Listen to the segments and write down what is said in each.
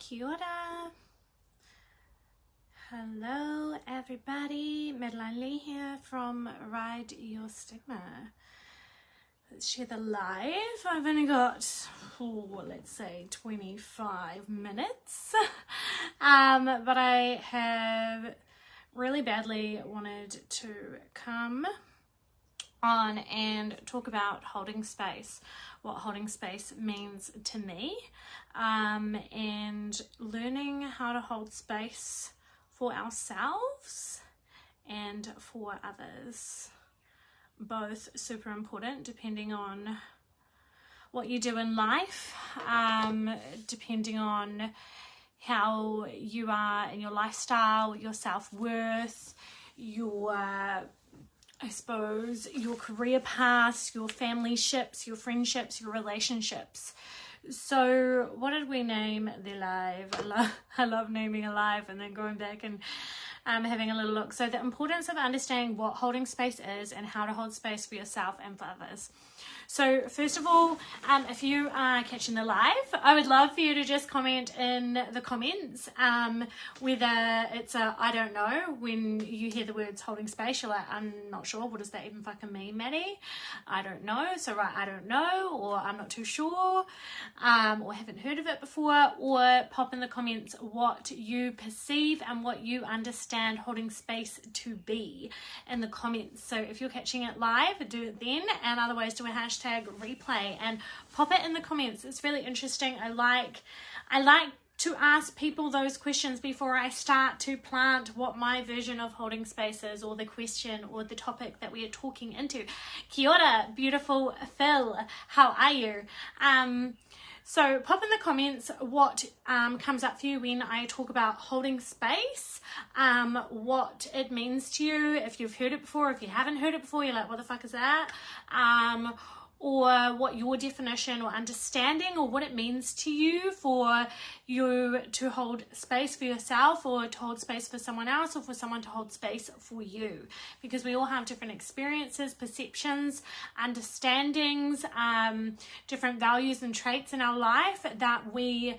Kia ora. Hello everybody, Madeline Lee here from Ride Your Stigma. Let's share the live. I've only got, let's say 25 minutes, but I have really badly wanted to come on and talk about holding space, what holding space means to me, and learning how to hold space for ourselves and for others. Both super important depending on what you do in life, depending on how you are in your lifestyle, your self-worth, your I suppose your career paths, your family ships, your friendships, your relationships. So what did we name the live? I love naming a live and then going back and having a little look. So the importance of understanding what holding space is and how to hold space for yourself and for others. So first of all, if you are catching the live, I would love for you to just comment in the comments whether it's a I don't know. When you hear the words holding space, you're like, I'm not sure, what does that even fucking mean, Maddie? I don't know. So right, I don't know, or I'm not too sure, or haven't heard of it before, or pop in the comments what you perceive and what you understand holding space to be in the comments. So if you're catching it live, do it then, and otherwise do a hashtag replay and pop it in the comments. It's really interesting. I like to ask people those questions before I start to plant what my version of holding space is, or the question or the topic that we are talking into. Kia ora, beautiful Phil, how are you? So pop in the comments what comes up for you when I talk about holding space, what it means to you, if you've heard it before, if you haven't heard it before, you're like, what the fuck is that? Or what your definition or understanding, or what it means to you for you to hold space for yourself, or to hold space for someone else, or for someone to hold space for you, because we all have different experiences, perceptions, understandings, different values and traits in our life that we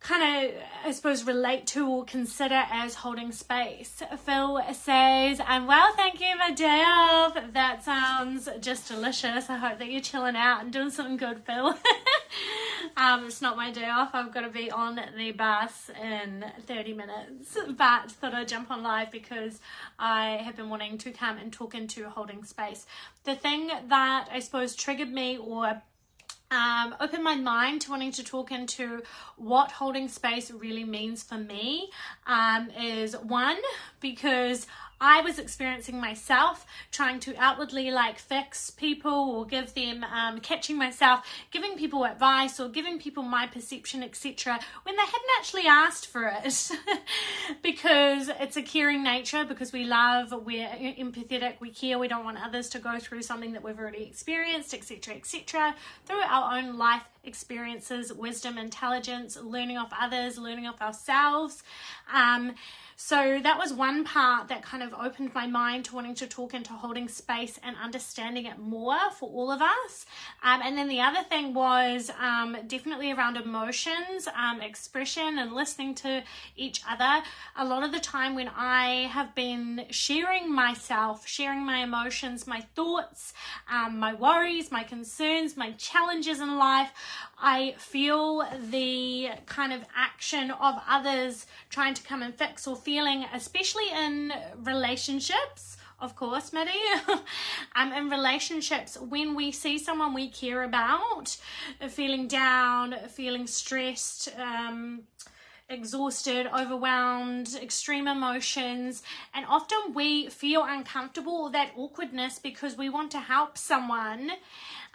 kind of, I suppose, relate to or consider as holding space. Phil says, I'm well, thank you, my day off. That sounds just delicious. I hope that you're chilling out and doing something good, Phil. It's not my day off. I've got to be on the bus in 30 minutes, but thought I'd jump on live because I have been wanting to come and talk into holding space. The thing that I suppose triggered me, or opened my mind to wanting to talk into what holding space really means for me, is one, because I was experiencing myself trying to outwardly fix people, or give them, catching myself giving people advice or giving people my perception, etc., when they hadn't actually asked for it. Because it's a caring nature, because we love, we're empathetic, we care, we don't want others to go through something that we've already experienced, etc., etc., through our own life experiences, wisdom, intelligence, learning off others, learning off ourselves. So that was one part that kind of opened my mind to wanting to talk into holding space and understanding it more for all of us. And then the other thing was definitely around emotions, expression, and listening to each other. A lot of the time when I have been sharing myself, sharing my emotions, my thoughts, my worries, my concerns, my challenges in life, I feel the kind of action of others trying to come and fix, or feeling, especially in relationships, of course, Maddie, in relationships, when we see someone we care about feeling down, feeling stressed, exhausted, overwhelmed, extreme emotions, and often we feel uncomfortable, that awkwardness, because we want to help someone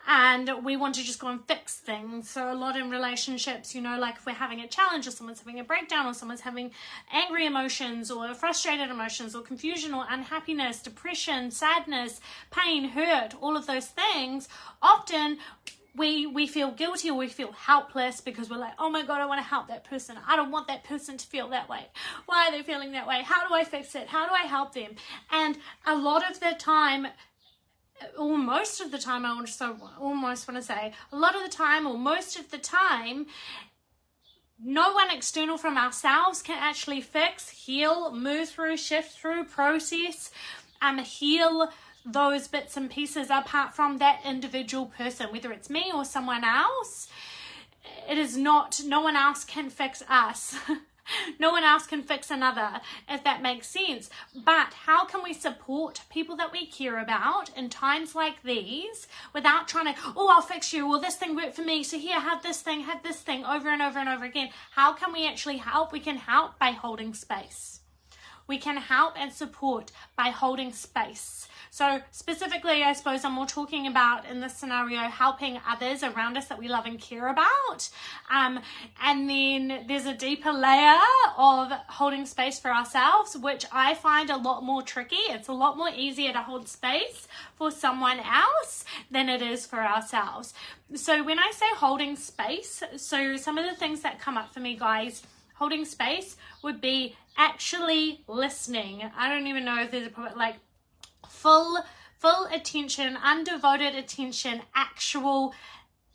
and we want to just go and fix things. So a lot in relationships, if we're having a challenge, or someone's having a breakdown, or someone's having angry emotions, or frustrated emotions, or confusion, or unhappiness, depression, sadness, pain, hurt, all of those things, often we feel guilty, or we feel helpless, because we're like, oh my God, I want to help that person. I don't want that person to feel that way. Why are they feeling that way? How do I fix it? How do I help them? And a lot of the time, or most of the time, a lot of the time, or most of the time, no one external from ourselves can actually fix, heal, move through, shift through, process, heal those bits and pieces apart from that individual person, whether it's me or someone else. It is not, no one else can fix us. No one else can fix another, if that makes sense. But how can we support people that we care about in times like these without trying to, oh, I'll fix you, or this thing worked for me, so here, have this thing over and over and over again. How can we actually help? We can help by holding space. We can help and support by holding space. So specifically, I suppose I'm more talking about in this scenario, helping others around us that we love and care about. And then there's a deeper layer of holding space for ourselves, which I find a lot more tricky. It's a lot more easier to hold space for someone else than it is for ourselves. So when I say holding space, so some of the things that come up for me, guys, holding space would be actually listening. I don't even know if there's a like full attention, undivided attention, actual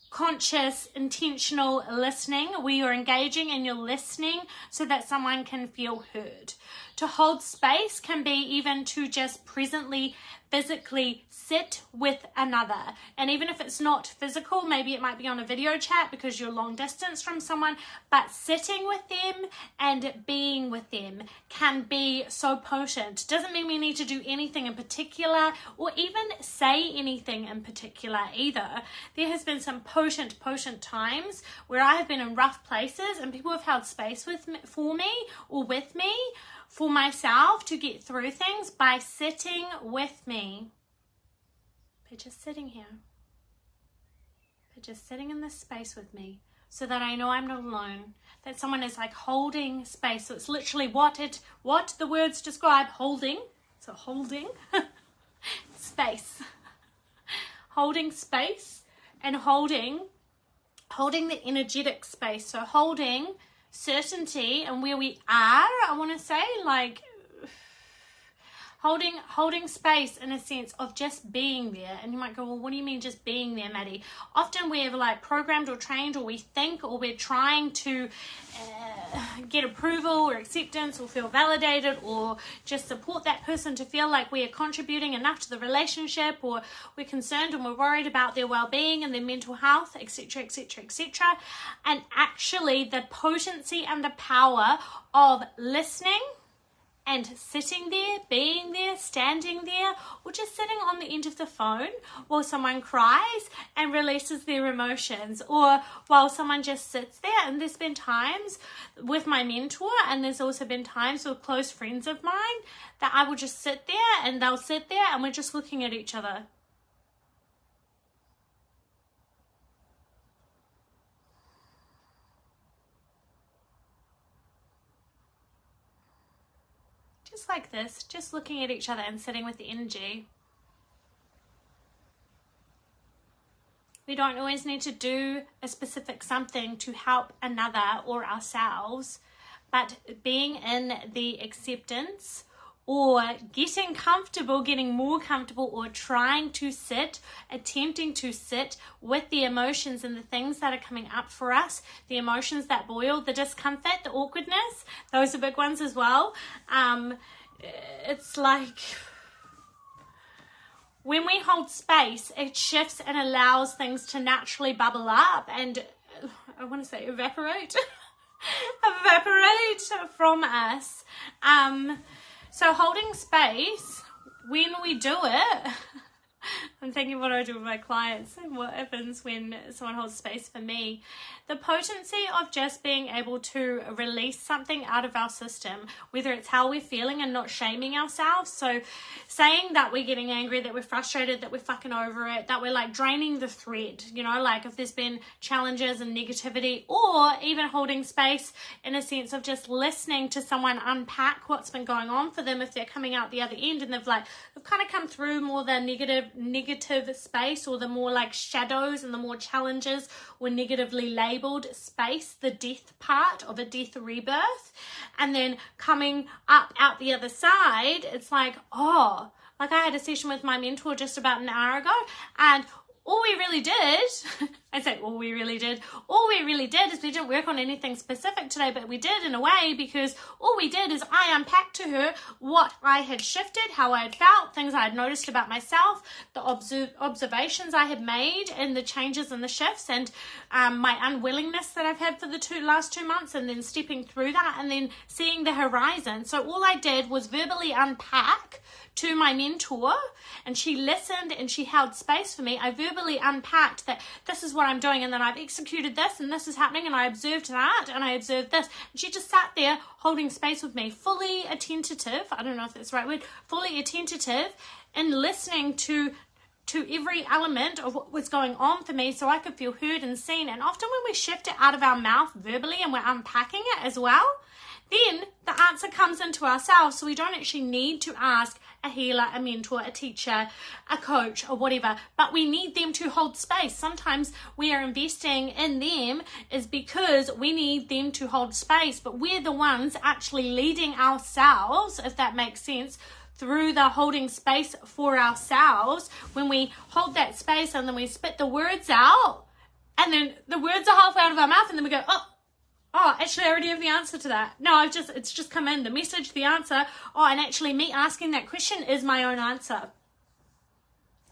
conscious, intentional listening, where you're engaging and you're listening so that someone can feel heard. To hold space can be even to just presently, physically sit with another. And even if it's not physical, maybe it might be on a video chat because you're long distance from someone, but sitting with them and being with them can be so potent. Doesn't mean we need to do anything in particular or even say anything in particular either. There has been some potent times where I have been in rough places and people have held space for me or with me, for myself, to get through things by sitting with me. They're just sitting here. They're just sitting in this space with me so that I know I'm not alone, that someone is like holding space. So it's literally what the words describe, holding. So holding space. Holding space and holding the energetic space. So holding certainty and where we are, I want to say, like holding space in a sense of just being there. And you might go, well, what do you mean just being there, Maddie? Often we're like programmed or trained, or we think, or we're trying to get approval or acceptance or feel validated or just support that person to feel like we are contributing enough to the relationship, or we're concerned and we're worried about their well-being and their mental health, etc., etc., etc. And actually the potency and the power of listening and sitting there, being there, standing there, or just sitting on the end of the phone while someone cries and releases their emotions, or while someone just sits there. And there's been times with my mentor, and there's also been times with close friends of mine, that I will just sit there and they'll sit there and we're just looking at each other. Just like this, just looking at each other and sitting with the energy. We don't always need to do a specific something to help another or ourselves, but being in the acceptance or getting comfortable, getting more comfortable, or trying to sit, attempting to sit with the emotions and the things that are coming up for us, the emotions that boil, the discomfort, the awkwardness, those are big ones as well. It's like when we hold space, it shifts and allows things to naturally bubble up and, I want to say, evaporate from us. So holding space, when we do it, I'm thinking what I do with my clients and what happens when someone holds space for me. The potency of just being able to release something out of our system, whether it's how we're feeling and not shaming ourselves. So saying that we're getting angry, that we're frustrated, that we're fucking over it, that we're like draining the thread, you know, like if there's been challenges and negativity, or even holding space in a sense of just listening to someone unpack what's been going on for them if they're coming out the other end and they've kind of come through more the negative space, or the more like shadows and the more challenges or negatively labeled space, the death part of a death rebirth, and then coming up out the other side, it's like, oh, like I had a session with my mentor just about an hour ago, and all we really did I say all we really did. All we really did is we didn't work on anything specific today, but we did in a way, because all we did is I unpacked to her what I had shifted, how I had felt, things I had noticed about myself, the observations I had made and the changes and the shifts, and my unwillingness that I've had for the last 2 months, and then stepping through that and then seeing the horizon. So all I did was verbally unpack to my mentor, and she listened and she held space for me. I verbally unpacked that this is what I'm doing, and then I've executed this, and this is happening, and I observed that, and I observed this. And she just sat there holding space with me, fully attentive. I don't know if that's the right word, fully attentive, and listening to every element of what was going on for me, so I could feel heard and seen. And often when we shift it out of our mouth verbally and we're unpacking it as well, then the answer comes into ourselves. So we don't actually need to ask a healer, a mentor, a teacher, a coach, or whatever, but we need them to hold space. Sometimes we are investing in them is because we need them to hold space, but we're the ones actually leading ourselves, if that makes sense, through the holding space for ourselves. When we hold that space and then we spit the words out, and then the words are halfway out of our mouth, and then we go, oh, actually, I already have the answer to that. No, it's just come in, the message, the answer. Oh, and actually me asking that question is my own answer.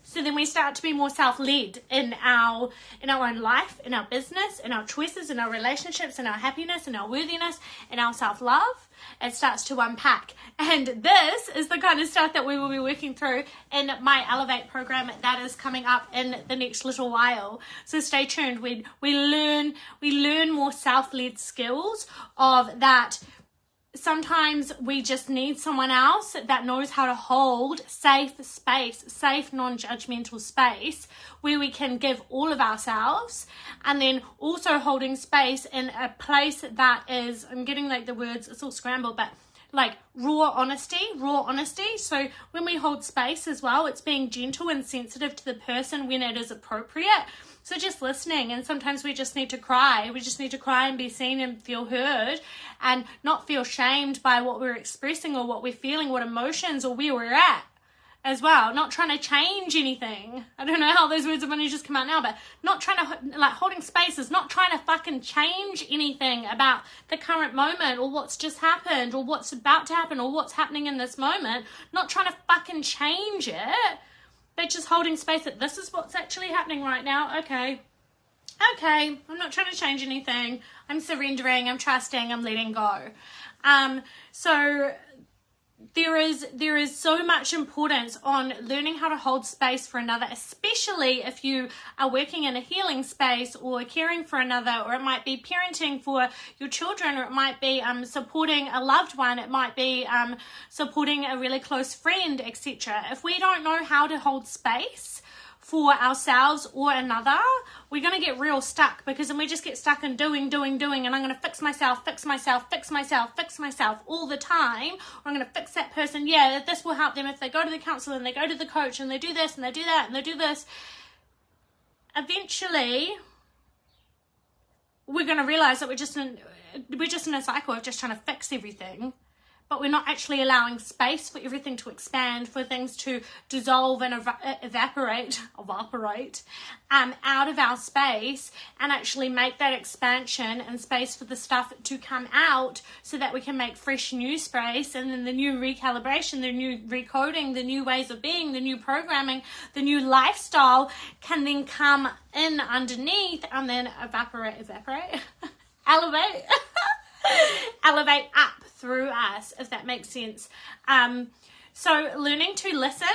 So then we start to be more self-led in our own life, in our business, in our choices, in our relationships, in our happiness, in our worthiness, in our self-love. It starts to unpack. And this is the kind of stuff that we will be working through in my Elevate program that is coming up in the next little while. So stay tuned. We learn more self-led skills of that. Sometimes we just need someone else that knows how to hold safe space, safe non-judgmental space where we can give all of ourselves, and then also holding space in a place that is, I'm getting like the words, it's all scrambled, but like raw honesty. So when we hold space as well, it's being gentle and sensitive to the person when it is appropriate. So just listening, and sometimes we just need to cry. We just need to cry and be seen and feel heard, and not feel shamed by what we're expressing or what we're feeling, what emotions or where we're at as well. Not trying to change anything. I don't know how those words have only just come out now, but not trying to, like, holding space is not trying to fucking change anything about the current moment or what's just happened or what's about to happen or what's happening in this moment. Not trying to fucking change it, but just holding space that this is what's actually happening right now. Okay, I'm not trying to change anything. I'm surrendering, I'm trusting, I'm letting go. So there is so much importance on learning how to hold space for another, especially if you are working in a healing space or caring for another, or it might be parenting for your children, or it might be supporting a loved one, it might be supporting a really close friend, etc. If we don't know how to hold space for ourselves or another, we're going to get real stuck, because then we just get stuck in doing, and I'm going to fix myself all the time, or I'm going to fix that person. Yeah, this will help them if they go to the counselor and they go to the coach and they do this and they do that and they do this. Eventually, we're going to realize that we're just in a cycle of just trying to fix everything, but we're not actually allowing space for everything to expand, for things to dissolve and evaporate out of our space, and actually make that expansion and space for the stuff to come out, so that we can make fresh new space, and then the new recalibration, the new recoding, the new ways of being, the new programming, the new lifestyle can then come in underneath and then elevate up through us, if that makes sense. So learning to listen,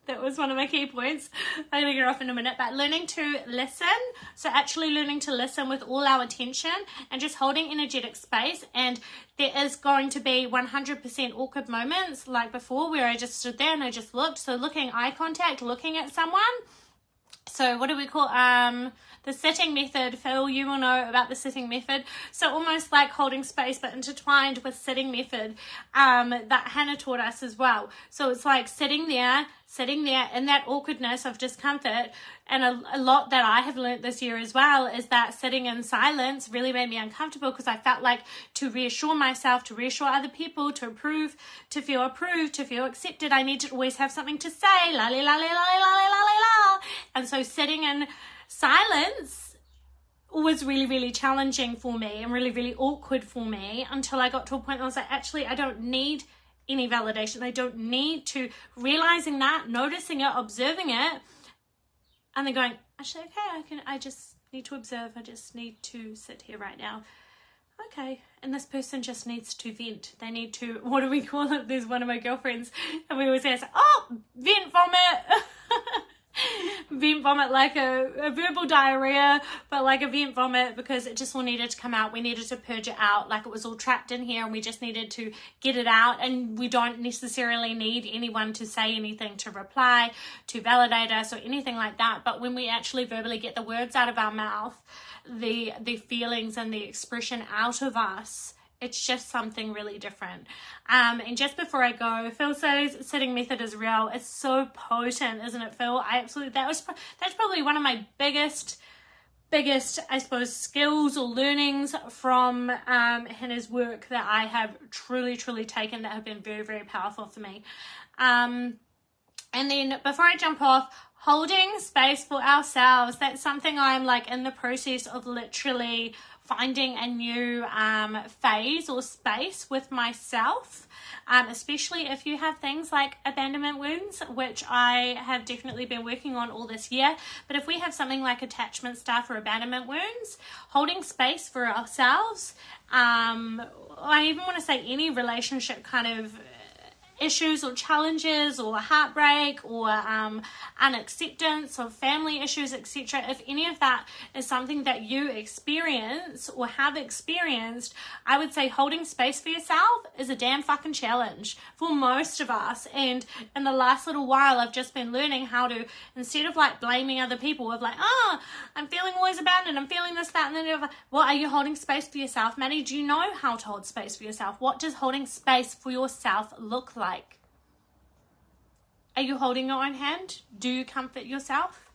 that was one of my key points. I'm going to get off in a minute, but learning to listen. So actually learning to listen with all our attention and just holding energetic space. And there is going to be 100% awkward moments like before, where I just stood there and I just looked. So looking, eye contact, looking at someone. So what do we call the sitting method? Phil, you will know about the sitting method. So almost like holding space, but intertwined with sitting method that Hannah taught us as well. So it's like sitting there, sitting there in that awkwardness of discomfort. And a lot that I have learned this year as well is that sitting in silence really made me uncomfortable, because I felt like to reassure myself, to reassure other people, to feel approved, to feel accepted, I need to always have something to say, la la la la la la la la. And so sitting in silence was really, really challenging for me and really, really awkward for me, until I got to a point where I was like, actually, I don't need any validation. I don't need to, realizing that, noticing it, observing it, and then going, actually, okay, I just need to observe. I just need to sit here right now. Okay. And this person just needs to vent. They need to, what do we call it? There's one of my girlfriends, and we always say, oh, vent vomit. Vent vomit, like a verbal diarrhea, but like a vent vomit, because it just all needed to come out. We needed to purge it out, like it was all trapped in here, and we just needed to get it out. And we don't necessarily need anyone to say anything, to reply, to validate us or anything like that. But when we actually verbally get the words out of our mouth, the feelings and the expression out of us, it's just something really different. And just before I go, Phil says sitting method is real. It's so potent, isn't it, Phil? That's probably one of my biggest, I suppose, skills or learnings from his work that I have truly taken, that have been very, very powerful for me. And then before I jump off, holding space for ourselves. That's something I'm like in the process of literally finding a new phase or space with myself, especially if you have things like abandonment wounds, which I have definitely been working on all this year. But if we have something like attachment stuff or abandonment wounds, holding space for ourselves, I even want to say any relationship kind of issues or challenges or heartbreak or unacceptance or family issues, etc. If any of that is something that you experience or have experienced, I would say holding space for yourself is a damn fucking challenge for most of us. And in the last little while, I've just been learning how to, instead of like blaming other people, of like, oh, I'm feeling always abandoned, I'm feeling this, that, and then what are you holding space for yourself? Maddie, do you know how to hold space for yourself? What does holding space for yourself look like? Are you holding your own hand? Do you comfort yourself?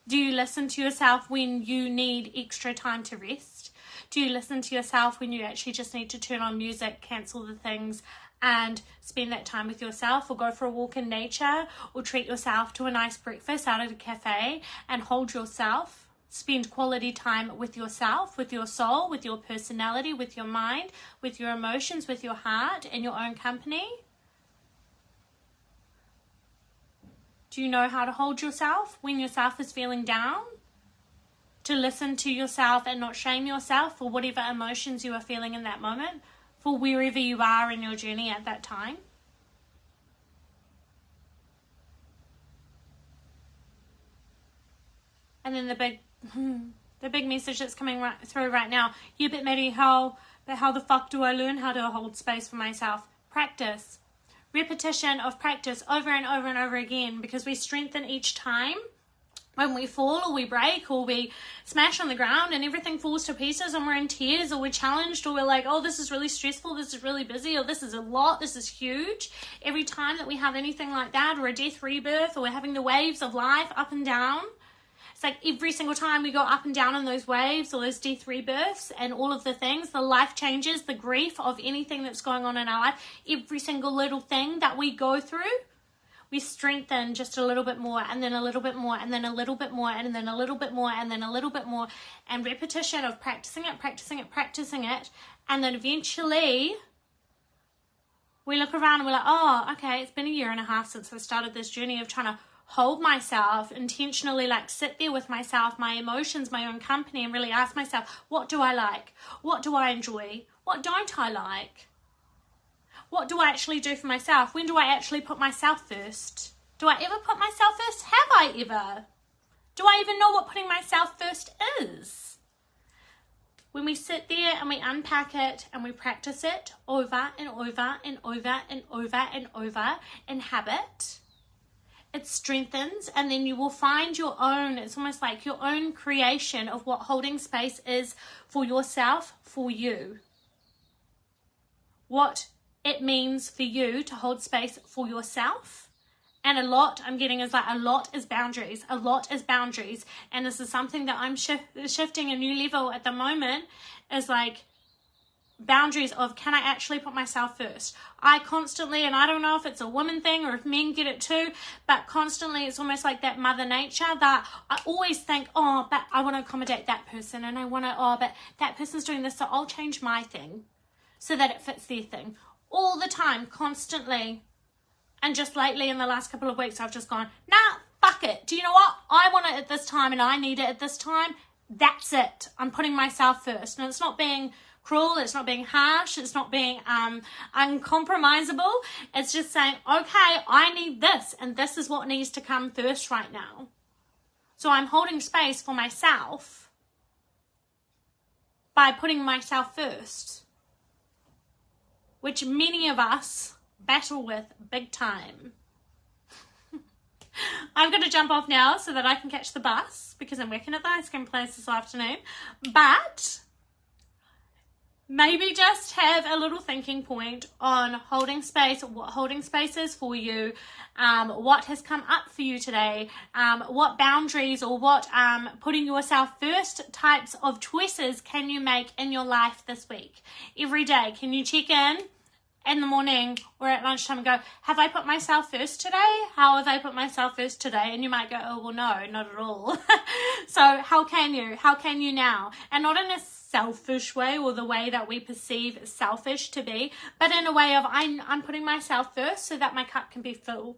Do you listen to yourself when you need extra time to rest? Do you listen to yourself when you actually just need to turn on music, cancel the things, and spend that time with yourself, or go for a walk in nature, or treat yourself to a nice breakfast out at a cafe and hold yourself? Spend quality time with yourself, with your soul, with your personality, with your mind, with your emotions, with your heart, in your own company. Do you know how to hold yourself when yourself is feeling down? To listen to yourself and not shame yourself for whatever emotions you are feeling in that moment, for wherever you are in your journey at that time? And then the big message that's coming through right now. Yeah, but Maddie, how the fuck do I learn how to hold space for myself? Practice. Repetition of practice over and over and over again, because we strengthen each time. When we fall or we break or we smash on the ground and everything falls to pieces and we're in tears or we're challenged or we're like, oh, this is really stressful, this is really busy, or this is a lot, this is huge. Every time that we have anything like that, or a death rebirth, or we're having the waves of life up and down, it's like every single time we go up and down in those waves or those death rebirths and all of the things, the life changes, the grief of anything that's going on in our life, every single little thing that we go through, we strengthen just a little bit more, and then a little bit more, and then a little bit more, and then a little bit more, and then a little bit more, and repetition of practicing it, and then eventually we look around and we're like, oh, okay, it's been 1.5 years since I started this journey of trying to hold myself, intentionally like sit there with myself, my emotions, my own company, and really ask myself, what do I like? What do I enjoy? What don't I like? What do I actually do for myself? When do I actually put myself first? Do I ever put myself first? Have I ever? Do I even know what putting myself first is? When we sit there and we unpack it and we practice it over and over and over and over and over in habit, it strengthens, and then you will find your own, it's almost like your own creation of what holding space is for yourself, for you. What it means for you to hold space for yourself And a lot I'm getting is like, a lot is boundaries. A lot is boundaries. And this is something that I'm shifting a new level at the moment, is like boundaries of, can I actually put myself first? I constantly, and I don't know if it's a woman thing or if men get it too, but constantly it's almost like that mother nature that I always think, oh, but I want to accommodate that person, and I want to, oh, but that person's doing this, so I'll change my thing so that it fits their thing. All the time, constantly. And just lately in the last couple of weeks, I've just gone, nah, fuck it. Do you know what? I want it at this time and I need it at this time. That's it. I'm putting myself first. And it's not being cruel, it's not being harsh, it's not being uncompromisable. It's just saying, okay, I need this, and this is what needs to come first right now. So I'm holding space for myself by putting myself first, which many of us battle with big time. I'm going to jump off now so that I can catch the bus, because I'm working at the ice cream place this afternoon. But maybe just have a little thinking point on holding space, what holding space is for you, what has come up for you today, what boundaries or what putting yourself first types of choices can you make in your life this week. Every day, can you check in the morning or at lunchtime and go, have I put myself first today? How have I put myself first today? And you might go, oh, well, no, not at all. So how can you now? And not in a selfish way, or the way that we perceive selfish to be, but in a way of, I'm putting myself first so that my cup can be full,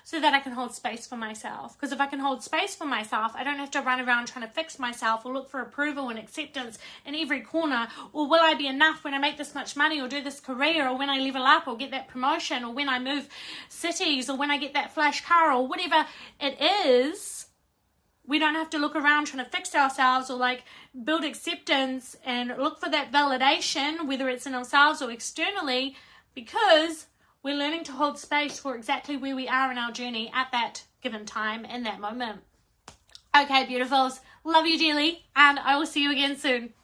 so that I can hold space for myself. Because if I can hold space for myself, I don't have to run around trying to fix myself or look for approval and acceptance in every corner. Or will I be enough when I make this much money, or do this career, or when I level up, or get that promotion, or when I move cities, or when I get that flash car, or whatever it is. We don't have to look around trying to fix ourselves or like build acceptance and look for that validation, whether it's in ourselves or externally, because we're learning to hold space for exactly where we are in our journey at that given time in that moment. Okay, beautifuls. Love you dearly, and I will see you again soon.